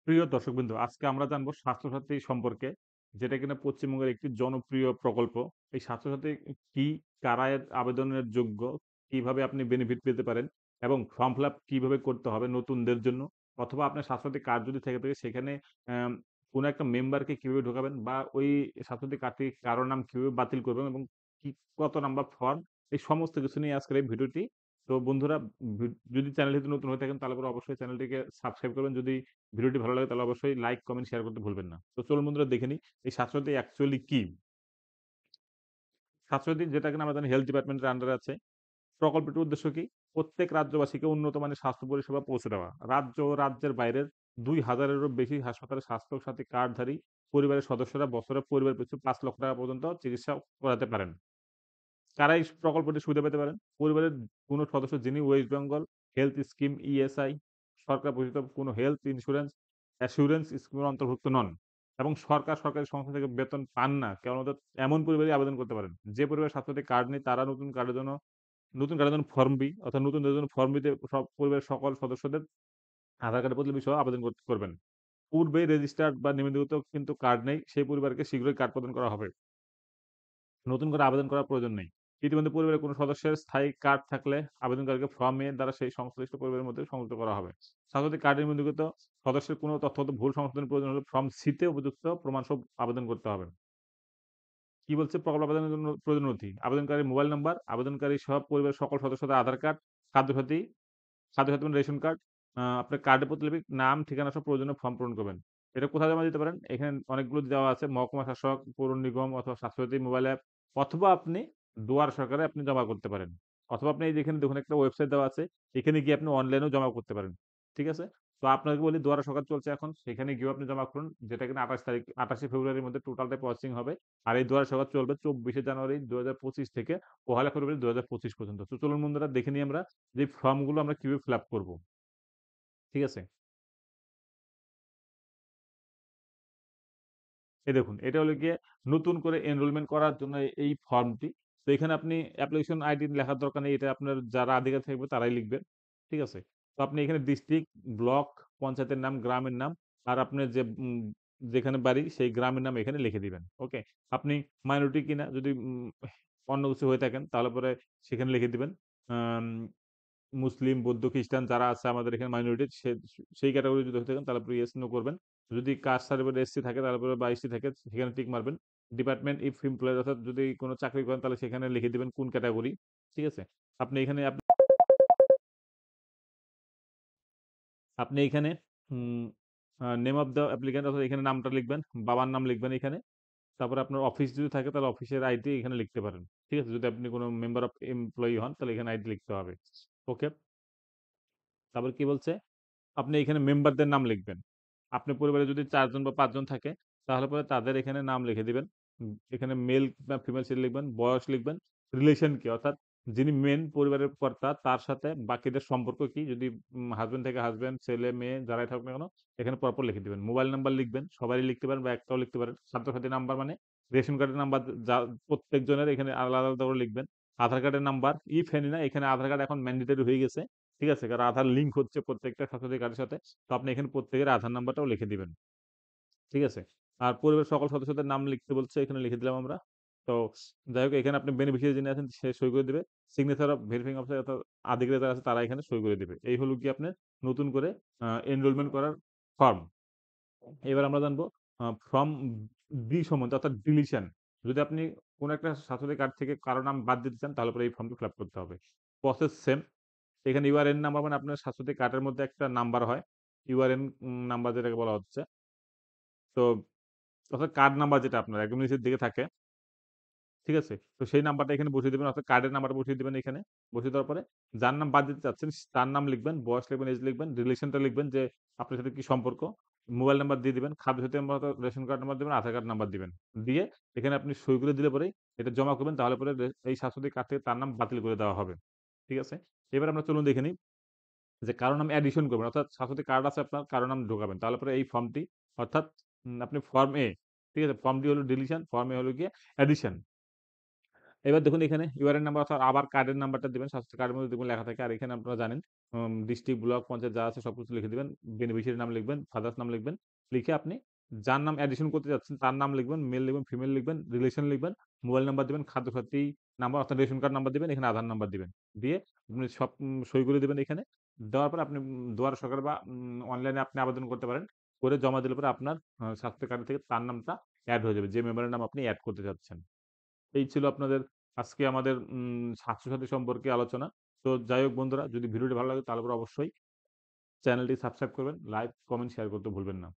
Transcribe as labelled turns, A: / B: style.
A: প্রিয় দর্শকবৃন্দ, আজকে আমরা জানবো স্বাস্থ্যসাথী সম্পর্কে, যেটা কিনা পশ্চিমবঙ্গের একটি জনপ্রিয় প্রকল্প। এই স্বাস্থ্যসাথী কি? কারা এর আবেদনের যোগ্য? কিভাবে আপনি বেনিফিট পেতে পারেন? এবং ফর্ম ফিল আপ কিভাবে করতে হবে নতুনদের জন্য? অথবা আপনার স্বাস্থ্যসাথী কার্ড যদি থেকে থাকে সেখানে অ্যাম কোনো একটা মেম্বারকে কিভাবে ঢোকাবেন বা ওই স্বাস্থ্যসাথী কার্ড থেকে কারো নাম কিভাবে বাতিল করবেন এবং কি কত নাম্বার ফর্ম? এই সমস্ত কিছু নিয়ে আজকের এই ভিডিওটি। তো বন্ধুরা, ভি যদি চ্যানেলটিতে নতুন হয়ে থাকেন তাহলে পরে অবশ্যই চ্যানেলটিকে সাবস্ক্রাইব করবেন। যদি ভিডিওটি ভালো লাগে তাহলে অবশ্যই লাইক, কমেন্ট, শেয়ার করতে ভুলবেন না। তো চলুন বন্ধুরা দেখে নিই এই স্বাস্থ্যসাথী অ্যাকচুয়ালি কি? স্বাস্থ্যসাথী যেটা কিনা আমরা জানি হেলথ ডিপার্টমেন্টের আন্ডারে আছে। প্রকল্পটির উদ্দেশ্য কি? প্রত্যেক রাজ্যবাসীকে উন্নত মানের স্বাস্থ্য পরিষেবা পৌঁছে দেওয়া। রাজ্য ও রাজ্যের বাইরের ২,০০০ এরও বেশি হাসপাতালে স্বাস্থ্যসাথী কার্ডধারী পরিবারের সদস্যরা বছরে পরিবার পিছু ৳৫,০০,০০০ পর্যন্ত চিকিৎসা করাতে পারেন। কারা এই প্রকল্পটির সুবিধা পেতে পারেন? পরিবারের কোনো সদস্য যিনি West Bengal health scheme ESI সরকার ঘোষিত কোনো হেলথ ইন্সুরেন্স অ্যাসুরেন্স স্কিমের অন্তর্ভুক্ত নন এবং সরকারি সংস্থা থেকে বেতন পান না, কেবলমাত্র এমন পরিবারই আবেদন করতে পারেন। যে পরিবারের স্বাস্থ্যসাথী কার্ড নেই তারা নতুন কার্ডের জন্য ফর্ম বি অর্থাৎ নতুনদের জন্য ফর্ম বিতে সব পরিবারের সকল সদস্যদের আধার কার্ডের প্রতিলিপি সহ আবেদন করবেন। পূর্বেই রেজিস্টার্ড বা নিবন্ধিত কিন্তু কার্ড নেই, সেই পরিবারকে শীঘ্রই কার্ড প্রদান করা হবে। নতুন করে আবেদন করার প্রয়োজন নেই। ইতিমধ্যে পরিবারের কোনো সদস্যের স্থায়ী কার্ড থাকলে আবেদনকারীকে ফর্ম এ দ্বারা সেই সংশ্লিষ্ট পরিবারের মধ্যে সংযুক্ত করা হবে। স্বাস্থ্যসাথী কার্ডে নিবন্ধিত সদস্যের কোনো তথ্যগত ভুল সংশোধনের প্রয়োজন হলে ফর্ম সি তে উপযুক্ত প্রমাণস্বরূপ আবেদন করতে হবে। কি বলছে প্রকল্প আবেদনের জন্য প্রয়োজনীয় নথি? আবেদনকারীর মোবাইল নাম্বার, আবেদনকারী সহ পরিবারের সকল সদস্যদের আধার কার্ড, খাদ্যসাথী খাদ্যসাথী মানে রেশন কার্ড, আপনার কার্ডের প্রতিলিপি, নাম, ঠিকানা সহ প্রয়োজনীয় ফর্ম পূরণ করবেন। এটা কোথায় জমা দিতে পারেন? এখানে অনেকগুলো দেওয়া আছে। মহকুমা শাসক, পৌর নিগম অথবা স্বাস্থ্যসাথী মোবাইল অ্যাপ অথবা আপনি দুয়ার সরকারে আপনি জমা করতে পারেন। অথবা আপনি এই যে এখানে দেখুন একটা ওয়েবসাইট দেওয়া আছে। এখানে গিয়ে আপনি অনলাইনেও জমা করতে পারেন। ঠিক আছে? তো আপনাকে বলি দুয়ারে সরকার চলছে এখন। সেখানে গিয়েও আপনি জমা করুন। যেটা কিনা ২৮ ফেব্রুয়ারির মধ্যে টোটালটা প্রসেসিং হবে। আর এই দুয়ারে সরকার চলবে ২৪শে জানুয়ারি ২০২৫ থেকে ১লা ফেব্রুয়ারি ২০২৫ পর্যন্ত। তো চলুন বন্ধুরা দেখে নিই আমরা যে ফর্মগুলো আমরা কিভাবে ফিল আপ করব। ঠিক আছে? এই দেখুন এটা হলো গিয়ে নতুন করে এনরোলমেন্ট করার জন্য এই ফর্মটি। তো এখানে আপনি অ্যাপ্লিকেশন আইডি লেখার দরকার নেই। এটা আপনার যারা অধিকারী থাকবে তারাই লিখবেন। ঠিক আছে? তো আপনি এখানে ডিস্ট্রিক্ট, ব্লক, পঞ্চায়েতের নাম, গ্রামের নাম আর আপনার যেখানে বাড়ি সেই গ্রামের নাম এখানে লিখে দিবেন। ওকে? আপনি মাইনরিটি কিনা যদি অন্য কিছু হয়ে থাকেন তাহলে পরে সেখানে লিখে দিবেন। আম মুসলিম, বৌদ্ধ, খ্রিস্টান যারা আছে আমাদের এখানে মাইনরিটি সেই ক্যাটেগরি যদি হয়ে থাকেন তাহলে আপনি ইয়েস, নো করবেন। যদি কাস্ট সার্টিফিকেট এসসি থাকে তাহলে পরে বা এসটি থাকে সেখানে টিক মারবেন। ডিপার্টমেন্ট ইফ এমপ্লয়েড অর্থাৎ যদি কোন চাকরি করেন তাহলে সেখানে লিখে দিবেন কোন ক্যাটেগরি। ঠিক আছে? আপনি এখানে আপ আপনি এখানে উম নেম অফ দ্যা অ্যাপ্লিক্যান্ট অর্থাৎ এখানে নামটা লিখবেন, বাবার নাম লিখবেন এখানে। তারপরে আপনার অফিস যদি থাকে তাহলে অফিসের আইডি এখানে লিখতে পারেন। ঠিক আছে? যদি আপনি কোন মেম্বার অফ এমপ্লয়ি হন তাহলে এখানে আইডি লিখতে হবে। ওকে? তারপর কি বলছে? আপনি এখানে মেম্বারদের নাম লিখবেন। আপনার পরিবারে যদি ৪ জন বা ৫ জন থাকে, তাহলে পরে তাদের এখানে নাম লিখে দিবেন। এখানে মেল বা ফিমেল সেটা লিখবেন, বয়স লিখবেন, রিলেশন কি অর্থাৎ যিনি মেইন পরিবারের কর্তা তার সাথে বাকিদের সম্পর্ক কি? যদি হাসব্যান্ড থেকে হাসব্যান্ড, ছেলে, মেয়ে যারাই থাকুক না কেন এখানে পরপর লিখে দিবেন। মোবাইল নাম্বার লিখবেন, সবারই লিখতে পারেন বা একটাও লিখতে পারেন। স্বাস্থ্যসাথী নাম্বার মানে রেশন কার্ডের নাম্বার যা প্রত্যেকজনের এখানে আলাদা, আলাদা করে লিখবেন। আধার কার্ডের নাম্বার ইফ এনি না এখানে আধার কার্ড এখন ম্যান্ডেটরি হয়ে গেছে। ঠিক আছে? কারণ আধার লিঙ্ক হচ্ছে প্রত্যেকটা স্বাস্থ্যসাথী কার্ডের সাথে। তো আপনি এখানে প্রত্যেকের আধার নাম্বারটাও লিখে দিবেন। ঠিক আছে? আর পরিবারের সকল সদস্যদের নাম লিখতে বলছে, এখানে লিখে দিলাম আমরা। তো যাই হোক এখানে আপনি বেনিফিশিয়ারি যিনি আছেন সে সই করে দিবে। সিগনেচার অফ ভেরিফাইং অফিসার অর্থাৎ আধিকারিক যারা আছে তারা এখানে সই করে দিবে। এই হলো গিয়ে আপনার নতুন করে এনরোলমেন্ট করার ফর্ম। এবার আমরা জানবো ফর্ম ডি সম্বন্ধে অর্থাৎ ডিলিশন। যদি আপনি কোন একটা স্বাস্থ্যসাথী কার্ড থেকে কারো নাম বাদ দিতে চান তাহলে পরে এই ফর্মটি ফিল আপ করতে হবে। Process same. এখানে ইউআরএন নাম্বার মানে আপনার স্বাস্থ্যসাথী কার্ডের মধ্যে একটা নাম্বার হয়। ইউআরএন নাম্বার যেটাকে বলা হচ্ছে। তো অর্থাৎ কার্ড নাম্বার যেটা আপনার একদম নিচের দিকে থাকে, ঠিক আছে? তো সেই নাম্বারটা এখানে বসিয়ে দিবেন অর্থাৎ কার্ডের নাম্বারটা বসিয়ে দিবেন এখানে। বসিয়ে দেওয়ার পরে যার নাম বাদ দিতে চাচ্ছেন তার নাম লিখবেন, বয়স লিখবেন, এজ লিখবেন, রিলেশনটা লিখবেন যে আপনার সাথে কি সম্পর্ক। মোবাইল নাম্বার দিয়ে দিবেন, খাদ্যসাথী নাম্বার অর্থাৎ রেশন কার্ড নাম্বার দিবেন, আধার কার্ড নাম্বার দিবেন। দিয়ে এখানে আপনি সই করে দিলে পরেই এটা জমা করবেন তাহলে পরে এই স্বাস্থ্যসাথী কার্ড থেকে তার নাম বাতিল করে দেওয়া হবে। ঠিক আছে? এবার আমরা চলুন দেখে নিই যে কারো নাম এডিশন করবেন অর্থাৎ স্বাস্থ্যসাথী কার্ড আছে আপনার, কারো নাম ঢোকাবেন। তাহলে পরে এই ফর্মটি অর্থাৎ আপনি ফর্ম এ, ঠিক আছে? ফর্ম ডি হলো ডিলিশন, ফর্ম এ হলো গিয়ে এডিশন। এবার দেখুন এখানে ইউআরএন নাম্বার অথবা আবার কার্ডের নাম্বারটা দিবেন। স্বাস্থ্য কার্ডের মধ্যে দেখবেন লেখা থাকে। আর এখানে আপনারা জানেন ডিস্ট্রিক্ট, ব্লক, পঞ্চায়েত যা আছে সবকিছু লিখে দিবেন। বেনিফিশিয়ারি নাম লিখবেন, ফাদার্স নাম লিখবেন। লিখে আপনি যার নাম অ্যাডিশন করতে যাচ্ছেন তার নাম লিখবেন, মেল লিখবেন, ফিমেল লিখবেন, রিলেশন লিখবেন, মোবাইল নাম্বার দিবেন, খাদ্যসাথী নাম্বার অর্থাৎ রেশন কার্ড নাম্বার দিবেন, এখানে আধার নাম্বার দিবেন। দিয়ে আপনি সব সইগুলো দিবেন এখানে। দেওয়ার পরে আপনি দুয়ারে সরকার বা অনলাইনে আপনি আবেদন করতে পারেন। করে জমা দিলে পরে আপনার স্বাস্থ্য কার্ড থেকে তার নামটা এড হয়ে যাবে। যে মেম্বারের নাম আপনি এড করতে চাচ্ছেন। এই ছিল আপনাদের আজকে আমাদের স্বাস্থ্যসাথী সম্পর্কে আলোচনা। তো যাই হোক বন্ধুরা, যদি ভিডিওটি ভালো লাগে তাহলে পরে অবশ্যই চ্যানেলটি সাবস্ক্রাইব করবেন। লাইক, কমেন্ট, শেয়ার করতে ভুলবেন না।